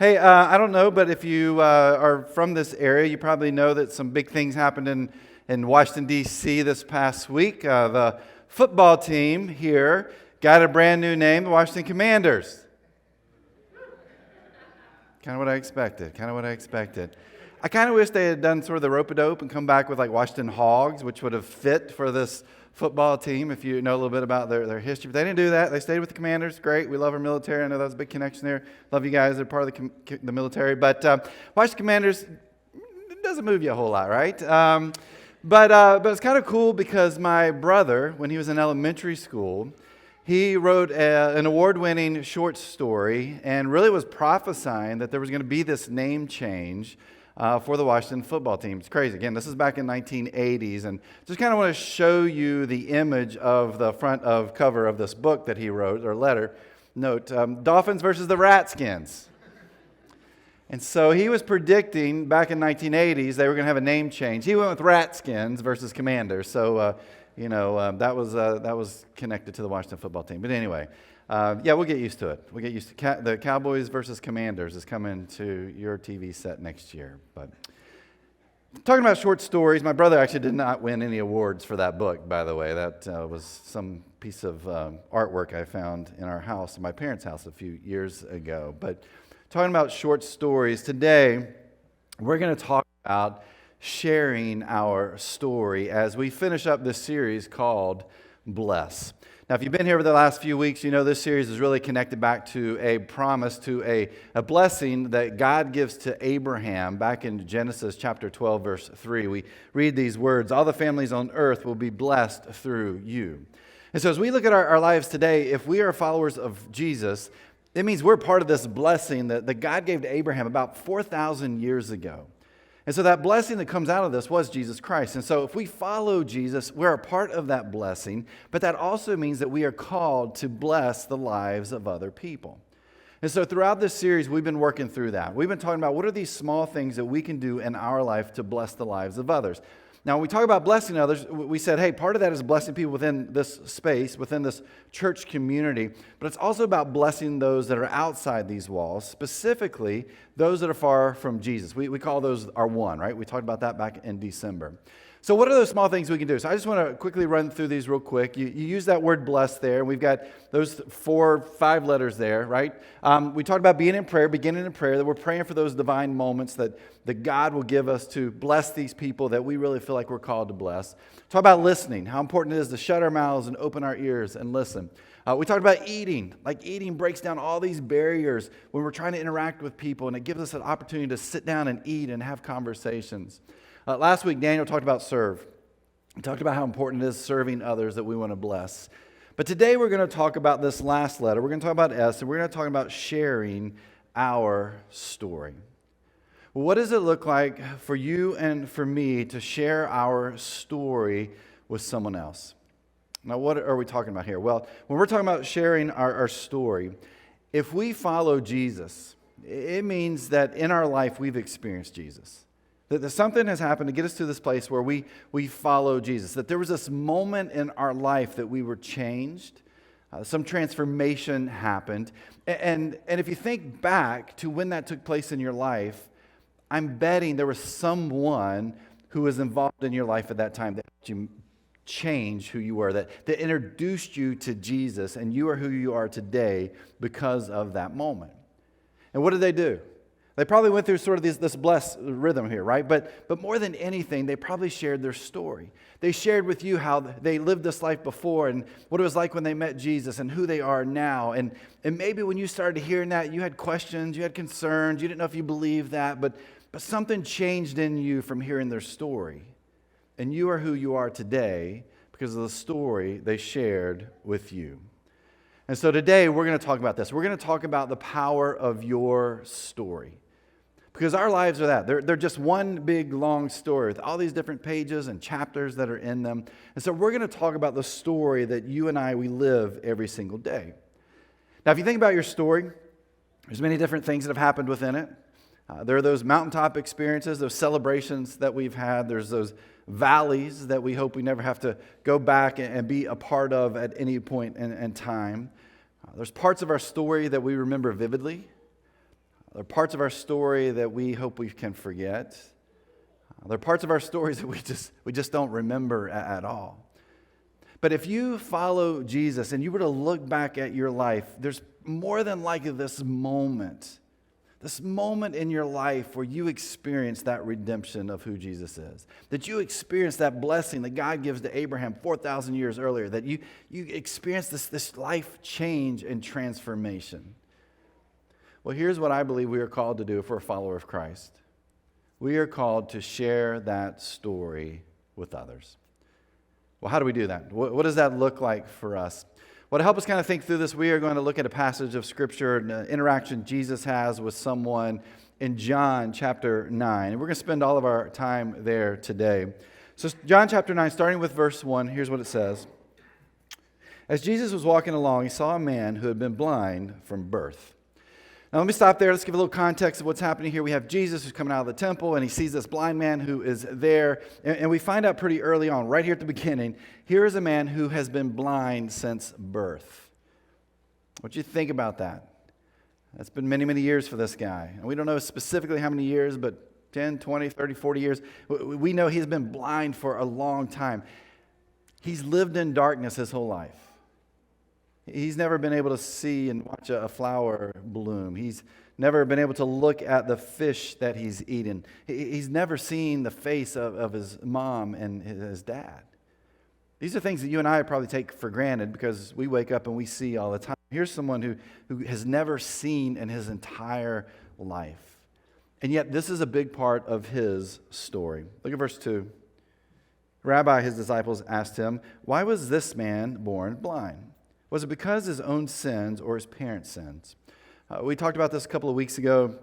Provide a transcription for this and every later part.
Hey, I don't know, but if you are from this area, you probably know that some big things happened in Washington, D.C. this past week. The football team here got a brand new name, the Washington Commanders. Kind of what I expected, I kind of wish they had done sort of the rope-a-dope and come back with like Washington Hogs, which would have fit for this football team if you know a little bit about their history. But they didn't do that. They stayed with the Commanders. Great. We love our military. I know that was a big connection there. Love you guys. They're part of the military. But Washington Commanders doesn't move you a whole lot, right? But it's kind of cool because my brother, when he was in elementary school, he wrote an award-winning short story and really was prophesying that there was going to be this name change for the Washington football team. It's crazy. Again, this is back in 1980s, and just kind of want to show you the image of the front of cover of this book that he wrote, or letter. Note, Dolphins versus the Ratskins. And so he was predicting back in 1980s they were going to have a name change. He went with Ratskins versus Commanders, so that was connected to the Washington football team. But anyway, we'll get used to it. We'll get used to the Cowboys versus Commanders is coming to your TV set next year. But talking about short stories, my brother actually did not win any awards for that book, by the way. That was some piece of artwork I found in our house, in my parents' house a few years ago. But talking about short stories, today we're going to talk about sharing our story as we finish up this series called Bless. Now, if you've been here for the last few weeks, you know this series is really connected back to a promise, to a blessing that God gives to Abraham back in Genesis chapter 12, verse 3. We read these words, "All the families on earth will be blessed through you." And so as we look at our lives today, if we are followers of Jesus, it means we're part of this blessing that God gave to Abraham about 4,000 years ago. And so that blessing that comes out of this was Jesus Christ. And so if we follow Jesus, we're a part of that blessing, but that also means that we are called to bless the lives of other people. And so throughout this series, we've been working through that. We've been talking about what are these small things that we can do in our life to bless the lives of others. Now, when we talk about blessing others, we said, hey, part of that is blessing people within this space, within this church community, but it's also about blessing those that are outside these walls, specifically those that are far from Jesus. We call those our one, right? We talked about that back in December. So what are those small things we can do? So I just want to quickly run through these real quick. You use that word bless there, and we've got those 5 letters there, right? We talked about being in prayer, beginning in prayer, that we're praying for those divine moments that God will give us to bless these people that we really feel like we're called to bless. Talk about listening, how important it is to shut our mouths and open our ears and listen. We talked about eating. Like eating breaks down all these barriers when we're trying to interact with people, and it gives us an opportunity to sit down and eat and have conversations. Last week, Daniel talked about serve. He talked about how important it is serving others that we want to bless. But today we're going to talk about this last letter. We're going to talk about S, and we're going to talk about sharing our story. What does it look like for you and for me to share our story with someone else? Now, what are we talking about here? Well, when we're talking about sharing our story, if we follow Jesus, it means that in our life we've experienced Jesus. That something has happened to get us to this place where we follow Jesus. That there was this moment in our life that we were changed. Some transformation happened. And if you think back to when that took place in your life, I'm betting there was someone who was involved in your life at that time that helped you change who you were, that introduced you to Jesus, and you are who you are today because of that moment. And what did they do? They probably went through sort of this blessed rhythm here, right? But more than anything, they probably shared their story. They shared with you how they lived this life before and what it was like when they met Jesus and who they are now. And maybe when you started hearing that, you had questions, you had concerns, you didn't know if you believed that, but something changed in you from hearing their story. And you are who you are today because of the story they shared with you. And so today we're going to talk about this. We're going to talk about the power of your story. Because our lives are that. They're just one big, long story with all these different pages and chapters that are in them. And so we're going to talk about the story that you and we live every single day. Now, if you think about your story, there's many different things that have happened within it. There are those mountaintop experiences, those celebrations that we've had. There's those valleys that we hope we never have to go back and be a part of at any point in time. There's parts of our story that we remember vividly. There are parts of our story that we hope we can forget. There are parts of our stories that we just don't remember at all. But if you follow Jesus and you were to look back at your life, there's more than likely this moment in your life where you experience that redemption of who Jesus is. That you experience that blessing that God gives to Abraham 4,000 years earlier. That you experience this life change and transformation. Well, here's what I believe we are called to do if we're a follower of Christ. We are called to share that story with others. Well, how do we do that? What does that look like for us? Well, to help us kind of think through this, we are going to look at a passage of Scripture, an interaction Jesus has with someone in John chapter 9. And we're going to spend all of our time there today. So John chapter 9, starting with verse 1, here's what it says. As Jesus was walking along, he saw a man who had been blind from birth. Now, let me stop there. Let's give a little context of what's happening here. We have Jesus who's coming out of the temple, and he sees this blind man who is there. And we find out pretty early on, right here at the beginning, here is a man who has been blind since birth. What do you think about that? That's been many, many years for this guy. And we don't know specifically how many years, but 10, 20, 30, 40 years. We know he's been blind for a long time. He's lived in darkness his whole life. He's never been able to see and watch a flower bloom. He's never been able to look at the fish that he's eaten. He's never seen the face of his mom and his dad. These are things that you and I probably take for granted because we wake up and we see all the time. Here's someone who has never seen in his entire life. And yet this is a big part of his story. Look at verse 2. Rabbi, his disciples asked him, "Why was this man born blind? Was it because his own sins or his parents' sins?" We talked about this a couple of weeks ago,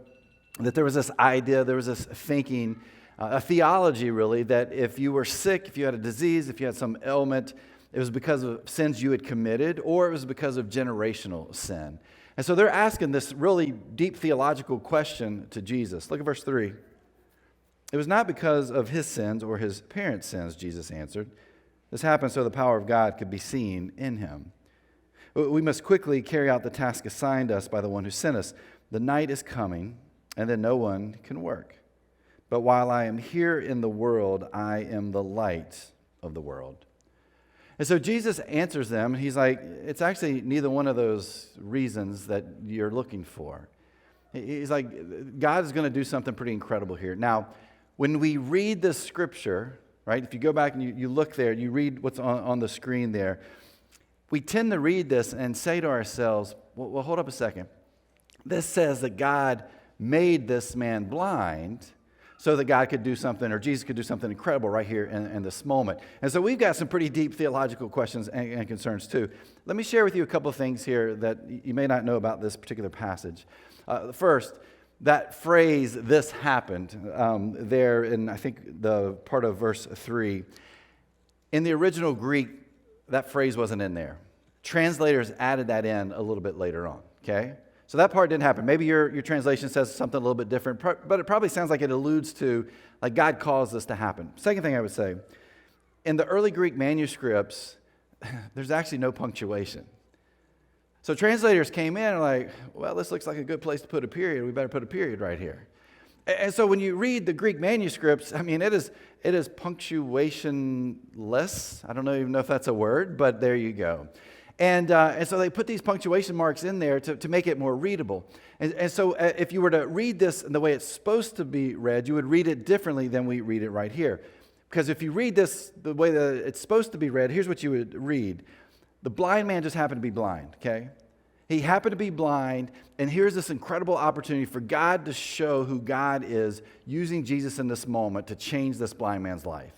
that there was this idea, there was this thinking, a theology really, that if you were sick, if you had a disease, if you had some ailment, it was because of sins you had committed, or it was because of generational sin. And so they're asking this really deep theological question to Jesus. Look at verse 3. "It was not because of his sins or his parents' sins," Jesus answered. "This happened so the power of God could be seen in him. We must quickly carry out the task assigned us by the one who sent us. The night is coming, and then no one can work. But while I am here in the world, I am the light of the world." And so Jesus answers them, and he's like, it's actually neither one of those reasons that you're looking for. He's like, God is going to do something pretty incredible here. Now, when we read this scripture, right, if you go back and you look there, you read what's on the screen there, we tend to read this and say to ourselves, well, hold up a second. This says that God made this man blind so that God could do something, or Jesus could do something incredible right here in this moment. And so we've got some pretty deep theological questions and concerns too. Let me share with you a couple of things here that you may not know about this particular passage. First, that phrase, "this happened," there in, I think, the part of verse 3. In the original Greek, that phrase wasn't in there. Translators added that in a little bit later on, okay? So that part didn't happen. Maybe your translation says something a little bit different, but it probably sounds like it alludes to, like, God caused this to happen. Second thing I would say, in the early Greek manuscripts, there's actually no punctuation. So translators came in and were like, well, this looks like a good place to put a period. We better put a period right here. And so when you read the Greek manuscripts, I mean, it is punctuationless. I don't even know if that's a word, but there you go. And so they put these punctuation marks in there to make it more readable. And so if you were to read this in the way it's supposed to be read, you would read it differently than we read it right here. Because if you read this the way that it's supposed to be read, here's what you would read. The blind man just happened to be blind, okay? He happened to be blind, and here's this incredible opportunity for God to show who God is, using Jesus in this moment to change this blind man's life.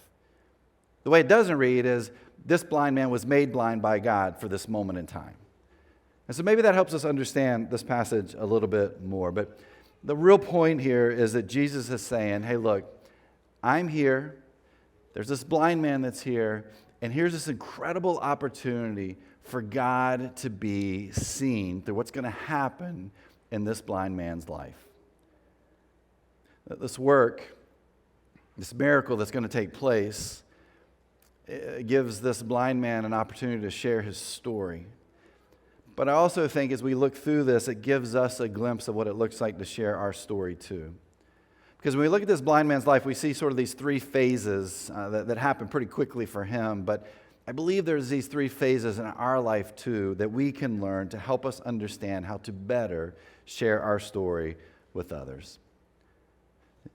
The way it doesn't read is, this blind man was made blind by God for this moment in time. And so maybe that helps us understand this passage a little bit more. But the real point here is that Jesus is saying, hey, look, I'm here. There's this blind man that's here. And here's this incredible opportunity for God to be seen through what's going to happen in this blind man's life. This work, this miracle that's going to take place, gives this blind man an opportunity to share his story. But I also think as we look through this, it gives us a glimpse of what it looks like to share our story too. Because when we look at this blind man's life, we see sort of these three phases that happen pretty quickly for him. But I believe there's these three phases in our life too that we can learn to help us understand how to better share our story with others.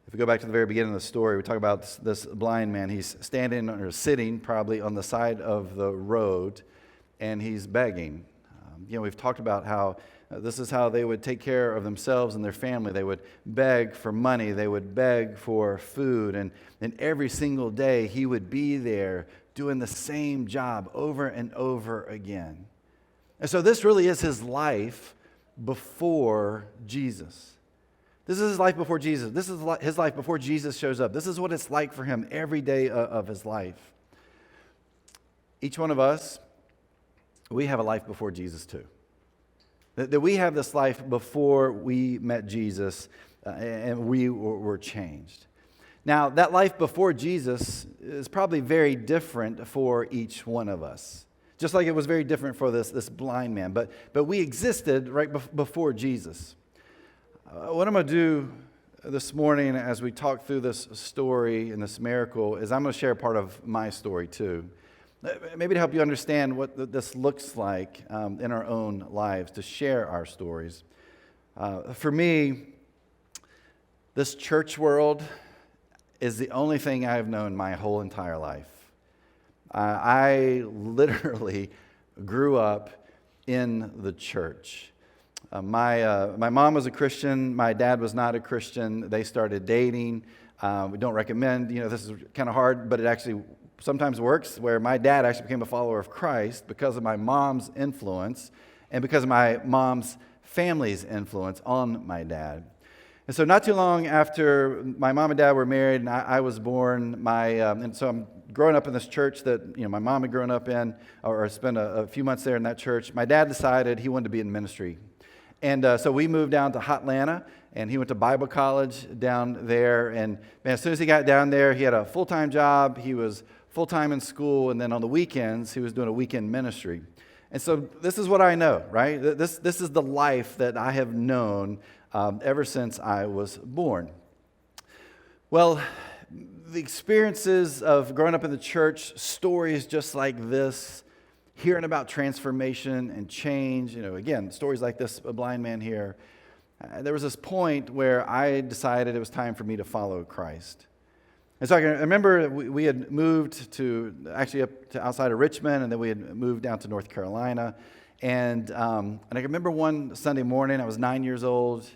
If we go back to the very beginning of the story, we talk about this blind man. He's standing or sitting probably on the side of the road, and he's begging. We've talked about how this is how they would take care of themselves and their family. They would beg for money. They would beg for food. And every single day, he would be there doing the same job over and over again. And so this really is his life before Jesus. This is his life before Jesus. This is his life before Jesus shows up. This is what it's like for him every day of his life. Each one of us, we have a life before Jesus too. That we have this life before we met Jesus and we were changed. Now, that life before Jesus is probably very different for each one of us. Just like it was very different for this blind man. But we existed right before Jesus. What I'm going to do this morning as we talk through this story and this miracle is I'm going to share part of my story too. Maybe to help you understand what this looks like in our own lives, to share our stories. For me, this church world is the only thing I've known my whole entire life. I literally grew up in the church. My mom was a Christian. My dad was not a Christian. They started dating. We don't recommend, this is kind of hard, but it actually sometimes works, where my dad actually became a follower of Christ because of my mom's influence and because of my mom's family's influence on my dad. And so not too long after my mom and dad were married and I was born, and so I'm growing up in this church that my mom had grown up in, or spent a few months there in that church. My dad decided he wanted to be in ministry. And so we moved down to Hotlanta, and he went to Bible college down there. And man, as soon as he got down there, he had a full-time job. He was full-time in school, and then on the weekends, he was doing a weekend ministry. And so this is what I know, right? This is the life that I have known ever since I was born. Well, the experiences of growing up in the church, stories just like this, hearing about transformation and change, again, stories like this, a blind man here, there was this point where I decided it was time for me to follow Christ. And so I remember we had moved to outside of Richmond, and then we had moved down to North Carolina. And I remember one Sunday morning, I was 9 years old,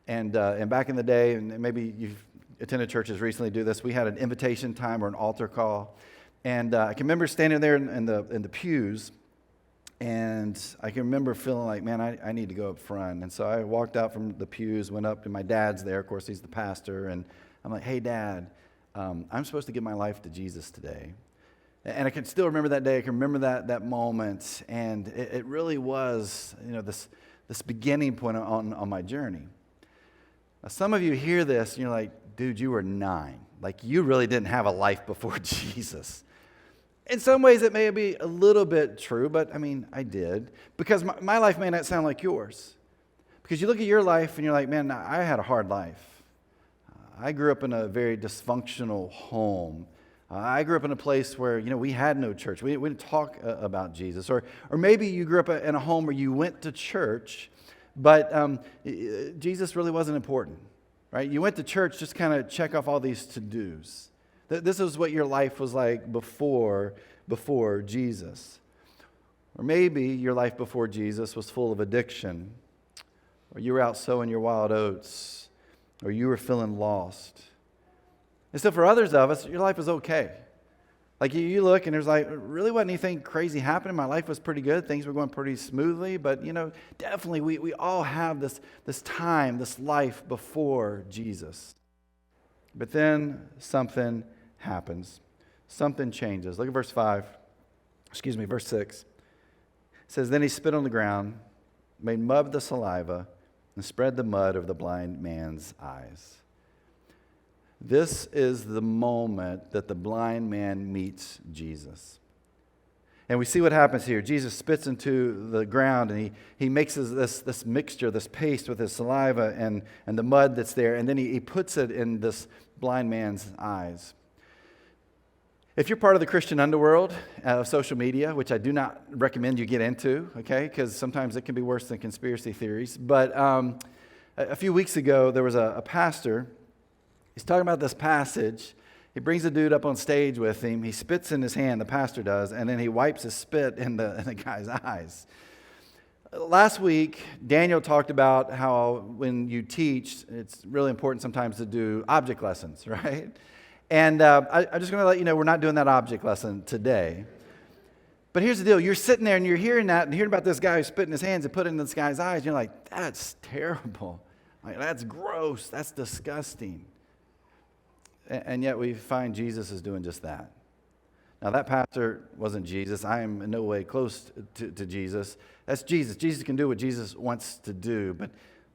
and back in the day, and maybe you've attended churches recently do this, we had an invitation time or an altar call. And I can remember standing there in the pews, and I can remember feeling like, man, I need to go up front. And so I walked out from the pews, went up, and my dad's there. Of course, he's the pastor. And I'm like, hey, Dad, I'm supposed to give my life to Jesus today. And I can still remember that day. I can remember that moment. And it really was, this beginning point on my journey. Now, some of you hear this, and you're like, dude, you were 9. Like, you really didn't have a life before Jesus. In some ways, it may be a little bit true, but I did. Because my life may not sound like yours. Because you look at your life and you're like, man, I had a hard life. I grew up in a very dysfunctional home. I grew up in a place where, we had no church. We didn't talk about Jesus. Or maybe you grew up in a home where you went to church, but Jesus really wasn't important, right? You went to church just kind of check off all these to-dos. This is what your life was like before Jesus. Or maybe your life before Jesus was full of addiction, or you were out sowing your wild oats, or you were feeling lost. And so for others of us, your life was okay. Like you look and there's really wasn't anything crazy happening. My life was pretty good. Things were going pretty smoothly. But, definitely we all have this time, this life before Jesus. But then something happens. Something changes. Look at verse 6. It says, then he spit on the ground, made mud of the saliva, and spread the mud over the blind man's eyes. This is the moment that the blind man meets Jesus. And we see what happens here. Jesus spits into the ground, and he mixes this mixture, this paste with his saliva and the mud that's there, and then he puts it in this blind man's eyes. If you're part of the Christian underworld of social media, which I do not recommend you get into, okay, because sometimes it can be worse than conspiracy theories, but a few weeks ago, there was a pastor. He's talking about this passage. He brings a dude up on stage with him. He spits in his hand, the pastor does, and then he wipes his spit in the guy's eyes. Last week, Daniel talked about how when you teach, it's really important sometimes to do object lessons, right? And I'm just going to let you know we're not doing that object lesson today. But here's the deal. You're sitting there and you're hearing that and hearing about this guy who spit in his hands and put it in this guy's eyes. And you're like, that's terrible. Like, that's gross. That's disgusting. And yet we find Jesus is doing just that. Now, that pastor wasn't Jesus. I am in no way close to Jesus. That's Jesus. Jesus can do what Jesus wants to do. But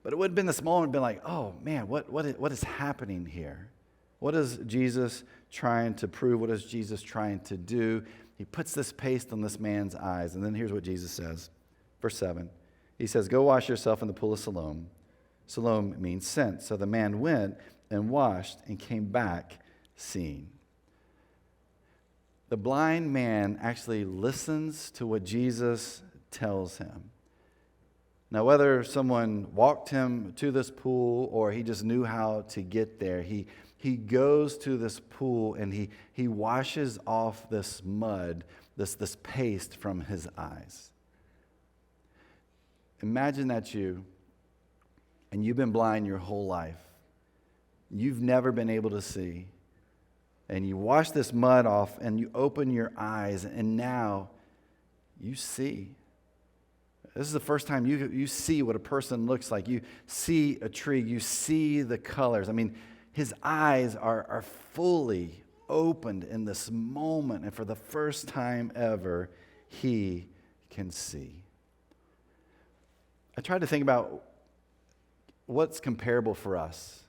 it would have been this moment, been like, oh, man, what is happening here? What is Jesus trying to prove? What is Jesus trying to do? He puts this paste on this man's eyes. And then here's what Jesus says. Verse 7. He says, go wash yourself in the pool of Siloam. Siloam means sent. So the man went and washed and came back seeing. The blind man actually listens to what Jesus tells him. Now, whether someone walked him to this pool or he just knew how to get there, he goes to this pool and he washes off this mud, this paste from his eyes. Imagine that's you, and you've been blind your whole life. You've never been able to see. And you wash this mud off and you open your eyes and now you see. This is the first time you see what a person looks like. You see a tree. You see the colors. I mean, his eyes are fully opened in this moment. And for the first time ever, he can see. I tried to think about what's comparable for us.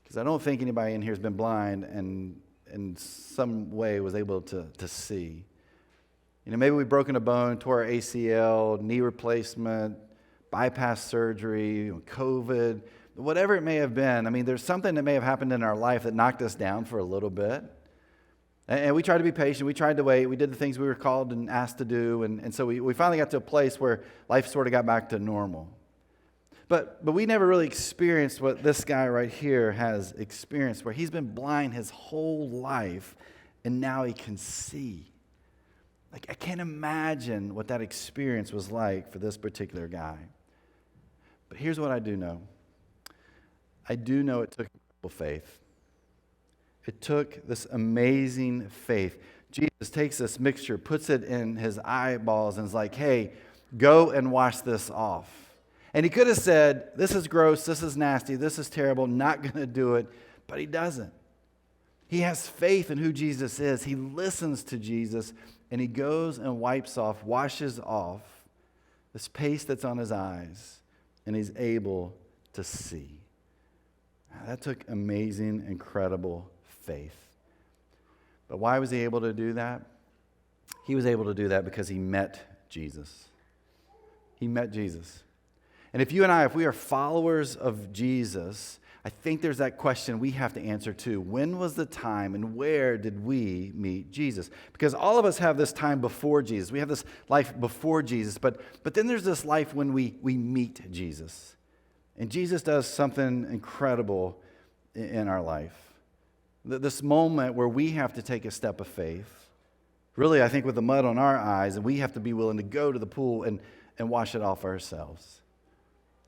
Because I don't think anybody in here has been blind and in some way was able to see. You know, maybe we've broken a bone, tore our ACL, knee replacement, bypass surgery, COVID, whatever it may have been. I mean, there's something that may have happened in our life that knocked us down for a little bit. And we tried to be patient. We tried to wait. We did the things we were called and asked to do. And so we finally got to a place where life sort of got back to normal. But we never really experienced what this guy right here has experienced, where he's been blind his whole life, and now he can see. Like, I can't imagine what that experience was like for this particular guy. But here's what I do know. I do know it took incredible faith. It took this amazing faith. Jesus takes this mixture, puts it in his eyeballs, and is like, hey, go and wash this off. And he could have said, this is gross, this is nasty, this is terrible, not going to do it, but he doesn't. He has faith in who Jesus is. He listens to Jesus, and he goes and wipes off, washes off this paste that's on his eyes, and he's able to see. That took amazing, incredible faith. But why was he able to do that? He was able to do that because he met Jesus. He met Jesus. And if you and I, if we are followers of Jesus, I think there's that question we have to answer too. When was the time and where did we meet Jesus? Because all of us have this time before Jesus. We have this life before Jesus, but then there's this life when we meet Jesus. And Jesus does something incredible in our life. This moment where we have to take a step of faith, really I think with the mud on our eyes, and we have to be willing to go to the pool and wash it off ourselves.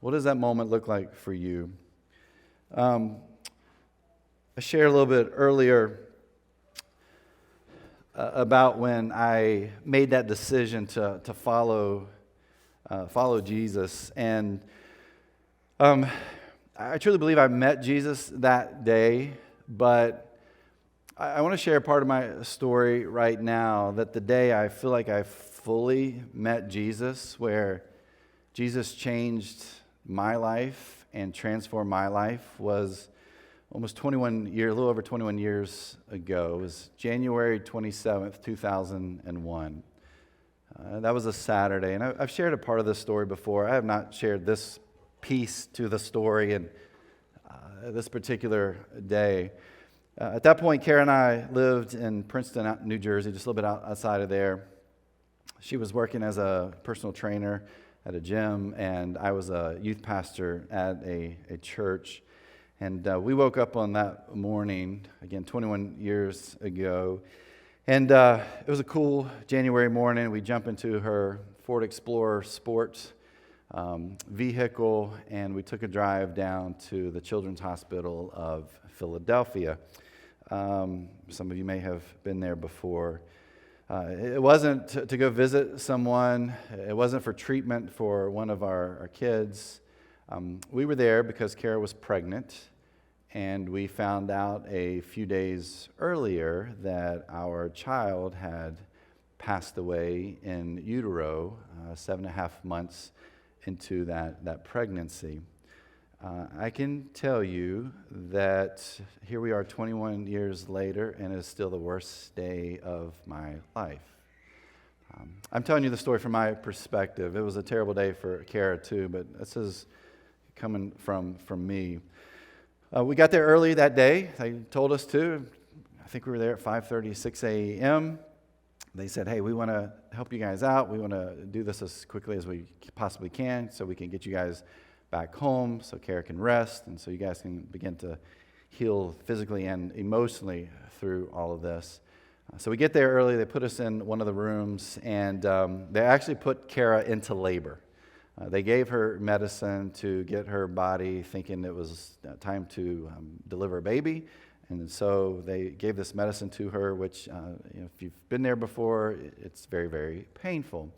What does that moment look like for you? I shared a little bit earlier about when I made that decision to follow Jesus, and I truly believe I met Jesus that day. But I want to share part of my story right now, that the day I feel like I fully met Jesus, where Jesus changed my life and transformed my life, was almost 21 years, a little over 21 years ago. It was January 27th, 2001. That was a Saturday, and I've shared a part of this story before. I have not shared this piece to the story in this particular day. At that point, Kara and I lived in Princeton, New Jersey, just a little bit outside of there. She was working as a personal trainer at a gym, and I was a youth pastor at a church. And we woke up on that morning, again, 21 years ago, and it was a cool January morning. We jump into her Ford Explorer Sport vehicle, and we took a drive down to the Children's Hospital of Philadelphia. Some of you may have been there before. It wasn't to go visit someone. It wasn't for treatment for one of our kids. We were there because Kara was pregnant, and we found out a few days earlier that our child had passed away in utero, 7.5 months into that pregnancy. I can tell you that here we are 21 years later, and it's still the worst day of my life. I'm telling you the story from my perspective. It was a terrible day for Kara too, but this is coming from me. We got there early that day. They told us to. I think we were there at 5:30, 6 a.m. They said, hey, we want to help you guys out. We want to do this as quickly as we possibly can so we can get you guys back home so Kara can rest and so you guys can begin to heal physically and emotionally through all of this. So we get there early. They put us in one of the rooms, and they actually put Kara into labor. They gave her medicine to get her body thinking it was time to deliver a baby. And so they gave this medicine to her, which, if you've been there before, it's very, very painful.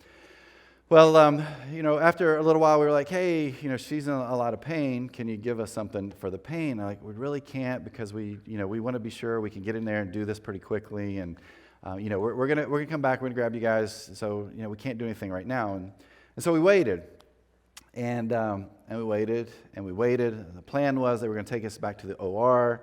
Well, after a little while, we were like, hey, she's in a lot of pain. Can you give us something for the pain? And we really can't because we want to be sure we can get in there and do this pretty quickly. And, we're gonna come back. We're gonna grab you guys. So, we can't do anything right now. And so we waited. And we waited, and we waited. The plan was they were going to take us back to the OR.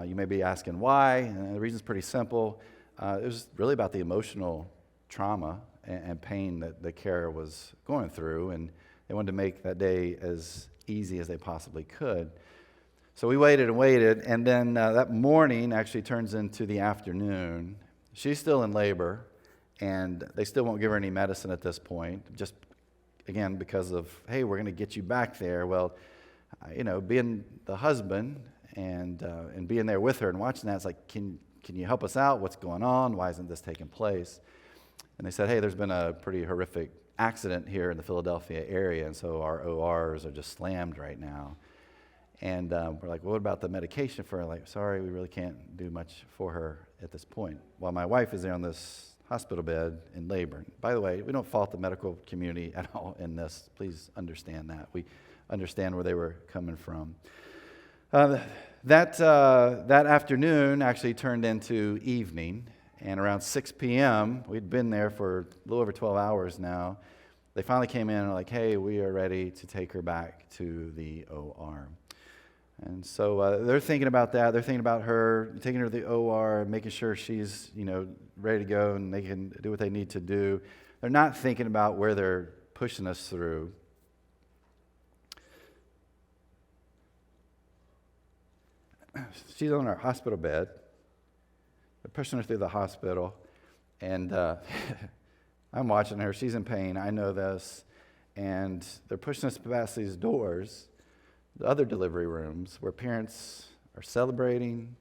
You may be asking why, and the reason's pretty simple. It was really about the emotional trauma and pain that Kara was going through, and they wanted to make that day as easy as they possibly could. So we waited and waited, and then that morning actually turns into the afternoon. She's still in labor, and they still won't give her any medicine at this point, just again, because of, hey, we're going to get you back there. Well, being the husband and being there with her and watching that, it's like, can you help us out? What's going on? Why isn't this taking place? And they said, hey, there's been a pretty horrific accident here in the Philadelphia area, and so our ORs are just slammed right now. And we're like, well, what about the medication for her? Like, sorry, we really can't do much for her at this point. While my wife is there on this hospital bed in labor. By the way, we don't fault the medical community at all in this. Please understand that. We understand where they were coming from. That afternoon actually turned into evening, and around 6 p.m., we'd been there for a little over 12 hours now. They finally came in and were like, hey, we are ready to take her back to the OR. And so they're thinking about that. They're thinking about her, taking her to the OR, making sure she's, ready to go and they can do what they need to do. They're not thinking about where they're pushing us through. She's on our hospital bed. They're pushing her through the hospital, and I'm watching her. She's in pain. I know this. And they're pushing us past these doors, the other delivery rooms, where parents are celebrating.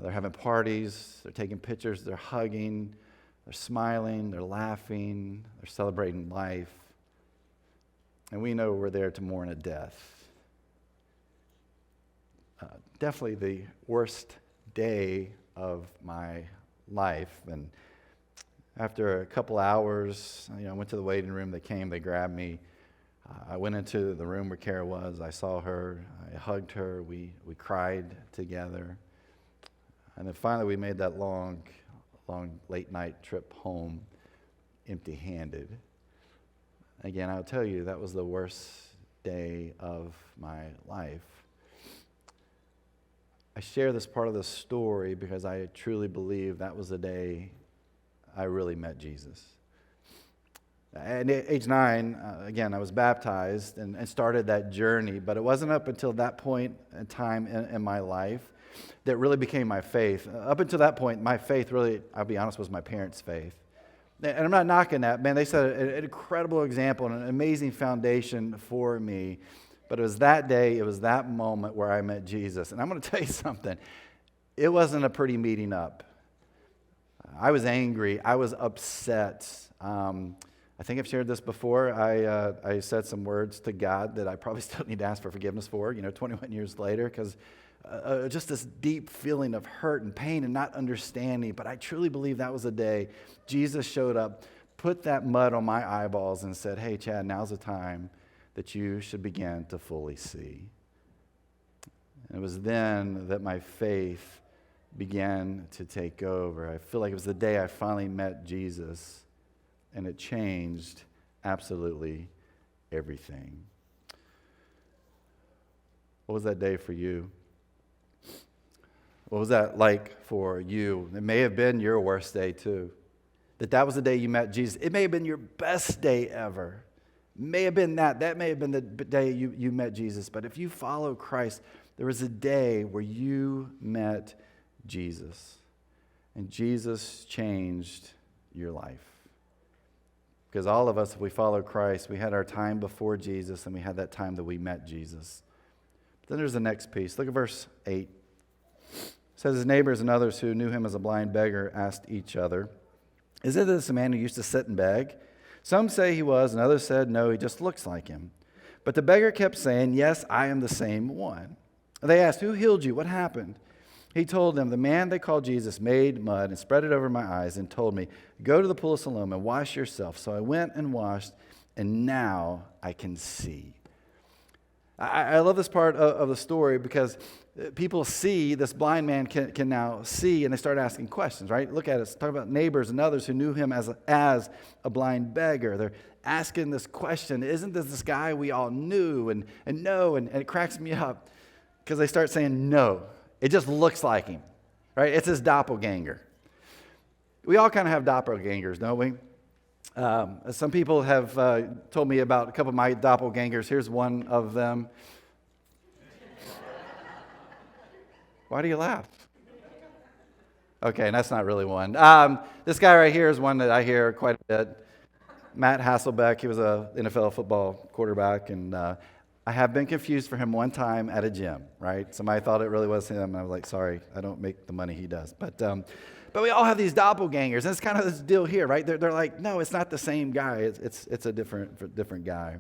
They're having parties. They're taking pictures. They're hugging. They're smiling. They're laughing. They're celebrating life. And we know we're there to mourn a death. Definitely the worst day of my life. And after a couple hours, I went to the waiting room. They came. They grabbed me. I went into the room where Kara was. I saw her. I hugged her. We cried together. And then finally we made that long late night trip home empty-handed. Again, I'll tell you, that was the worst day of my life. I share this part of the story because I truly believe that was the day I really met Jesus. At age 9, again, I was baptized and started that journey, but it wasn't up until that point in time in my life that really became my faith. Up until that point, my faith really, I'll be honest, was my parents' faith. And I'm not knocking that. Man, they set an incredible example and an amazing foundation for me. But it was that day, it was that moment where I met Jesus. And I'm going to tell you something. It wasn't a pretty meeting up. I was angry. I was upset. I think I've shared this before. I said some words to God that I probably still need to ask for forgiveness for, 21 years later, because just this deep feeling of hurt and pain and not understanding. But I truly believe that was a day Jesus showed up, put that mud on my eyeballs and said, hey, Chad, now's the time that you should begin to fully see. And it was then that my faith began to take over. I feel like it was the day I finally met Jesus, and it changed absolutely everything. What was that day for you? What was that like for you? It may have been your worst day too. That was the day you met Jesus. It may have been your best day ever. May have been that. That may have been the day you met Jesus. But if you follow Christ, there was a day where you met Jesus. And Jesus changed your life. Because all of us, if we follow Christ, we had our time before Jesus and we had that time that we met Jesus. But then there's the next piece. Look at verse 8. It says, his neighbors and others who knew him as a blind beggar asked each other, is it this man who used to sit and beg? Some say he was, and others said, no, he just looks like him. But the beggar kept saying, yes, I am the same one. They asked, who healed you? What happened? He told them, the man they called Jesus made mud and spread it over my eyes and told me, go to the pool of Siloam and wash yourself. So I went and washed, and now I can see. I love this part of the story because people see this blind man can now see, and they start asking questions, right? Look at it. Talk about neighbors and others who knew him as a blind beggar. They're asking this question, isn't this guy we all knew and know? And it cracks me up because they start saying, no, it just looks like him, right? It's his doppelganger. We all kind of have doppelgangers, don't we? Some people have told me about a couple of my doppelgangers. Here's one of them. Why do you laugh? Okay, that's not really one. This guy right here is one that I hear quite a bit. Matt Hasselbeck, he was an NFL football quarterback, and I have been confused for him one time at a gym, right? Somebody thought it really was him, and I was like, sorry, I don't make the money he does. But we all have these doppelgangers, and it's kind of this deal here, right? They're like, no, it's not the same guy. It's a different guy.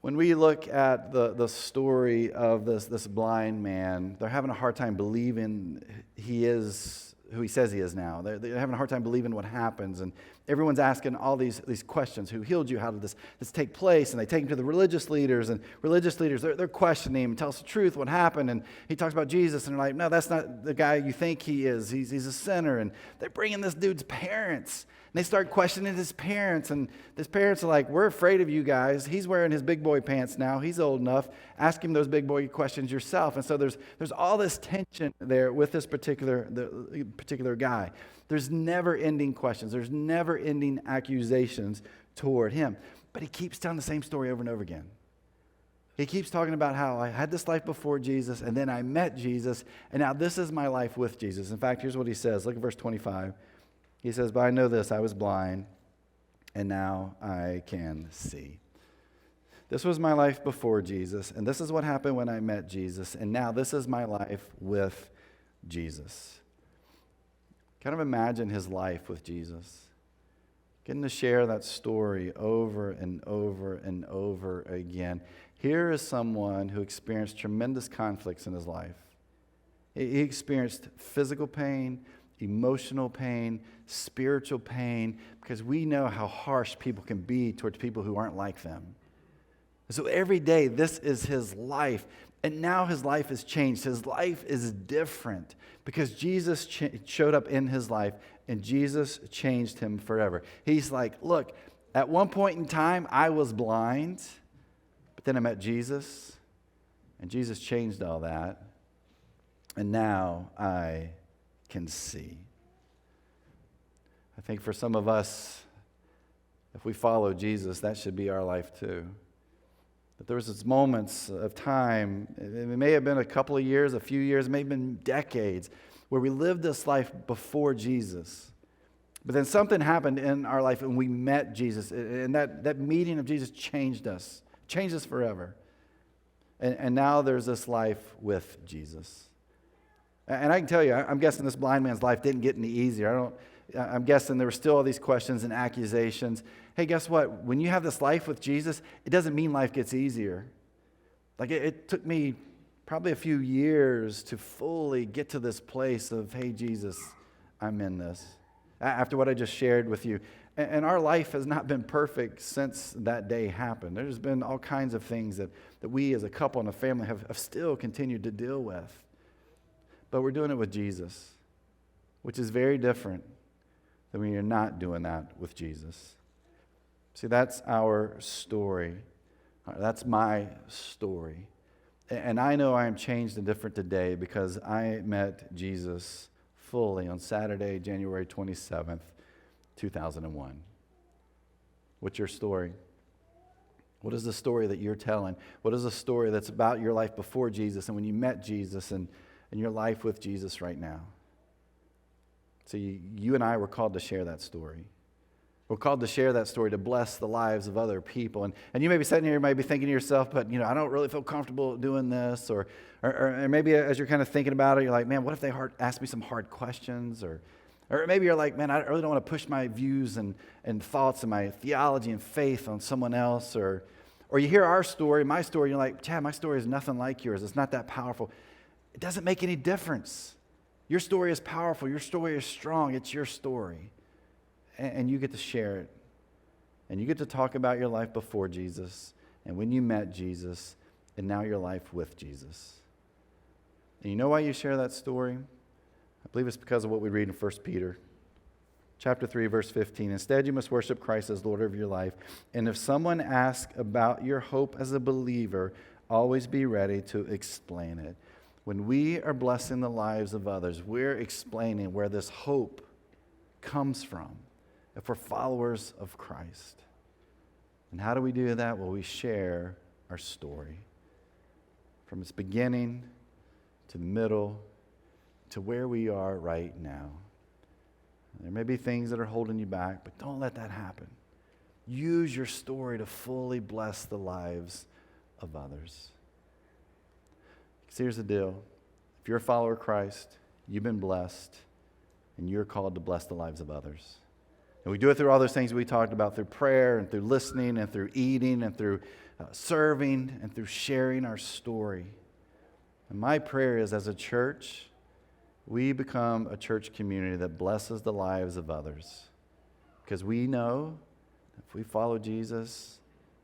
When we look at the story of this blind man, they're having a hard time believing he is who he says he is now. They're having a hard time believing what happens, and everyone's asking all these questions. Who healed you? How did this take place? And they take him to the religious leaders, and religious leaders, they're questioning him. Tell us the truth, what happened? And he talks about Jesus, and they're like, no, that's not the guy you think he is. He's a sinner. And they bring in this dude's parents, and they start questioning his parents, and his parents are like, we're afraid of you guys. He's wearing his big boy pants now. He's old enough. Ask him those big boy questions yourself. And so there's all this tension there with this particular guy. There's never-ending questions. There's never-ending accusations toward him. But he keeps telling the same story over and over again. He keeps talking about how I had this life before Jesus, and then I met Jesus, and now this is my life with Jesus. In fact, here's what he says. Look at verse 25. He says, but I know this, I was blind, and now I can see. This was my life before Jesus, and this is what happened when I met Jesus, and now this is my life with Jesus. Kind of imagine his life with Jesus. Getting to share that story over and over and over again. Here is someone who experienced tremendous conflicts in his life. He experienced physical pain, emotional pain, spiritual pain, because we know how harsh people can be towards people who aren't like them. So every day, this is his life. And now his life has changed. His life is different because Jesus showed up in his life, and Jesus changed him forever. He's like, look, at one point in time, I was blind, but then I met Jesus, and Jesus changed all that, and now I can see. I think for some of us, if we follow Jesus, that should be our life too. That there was these moments of time, it may have been a couple of years, a few years, it may have been decades, where we lived this life before Jesus. But then something happened in our life and we met Jesus. And that meeting of Jesus changed us forever. And now there's this life with Jesus. And I can tell you, I'm guessing this blind man's life didn't get any easier. I'm guessing there were still all these questions and accusations. Hey, guess what? When you have this life with Jesus, it doesn't mean life gets easier. Like it took me probably a few years to fully get to this place of, hey, Jesus, I'm in this. After what I just shared with you. And our life has not been perfect since that day happened. There's been all kinds of things that we as a couple and a family have still continued to deal with. But we're doing it with Jesus, which is very different than when you're not doing that with Jesus. See, that's our story. That's my story. And I know I am changed and different today because I met Jesus fully on Saturday, January 27th, 2001. What's your story? What is the story that you're telling? What is the story that's about your life before Jesus and when you met Jesus and your life with Jesus right now? So you and I were called to share that story. We're called to share that story, to bless the lives of other people. And you may be sitting here, you might be thinking to yourself, but I don't really feel comfortable doing this. Or maybe as you're kind of thinking about it, you're like, man, what if they ask me some hard questions? Or maybe you're like, man, I really don't want to push my views and thoughts and my theology and faith on someone else. Or you hear our story, my story, you're like, Chad, my story is nothing like yours. It's not that powerful. It doesn't make any difference. Your story is powerful. Your story is strong. It's your story. And you get to share it. And you get to talk about your life before Jesus and when you met Jesus and now your life with Jesus. And you know why you share that story? I believe it's because of what we read in 1 Peter chapter 3, verse 15. Instead, you must worship Christ as Lord of your life. And if someone asks about your hope as a believer, always be ready to explain it. When we are blessing the lives of others, we're explaining where this hope comes from. If we're followers of Christ. And how do we do that? Well, we share our story. From its beginning to the middle to where we are right now. There may be things that are holding you back, but don't let that happen. Use your story to fully bless the lives of others. Because here's the deal. If you're a follower of Christ, you've been blessed, and you're called to bless the lives of others. And we do it through all those things we talked about, through prayer and through listening and through eating and through serving and through sharing our story. And my prayer is, as a church, we become a church community that blesses the lives of others. Because we know if we follow Jesus,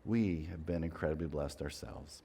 we have been incredibly blessed ourselves.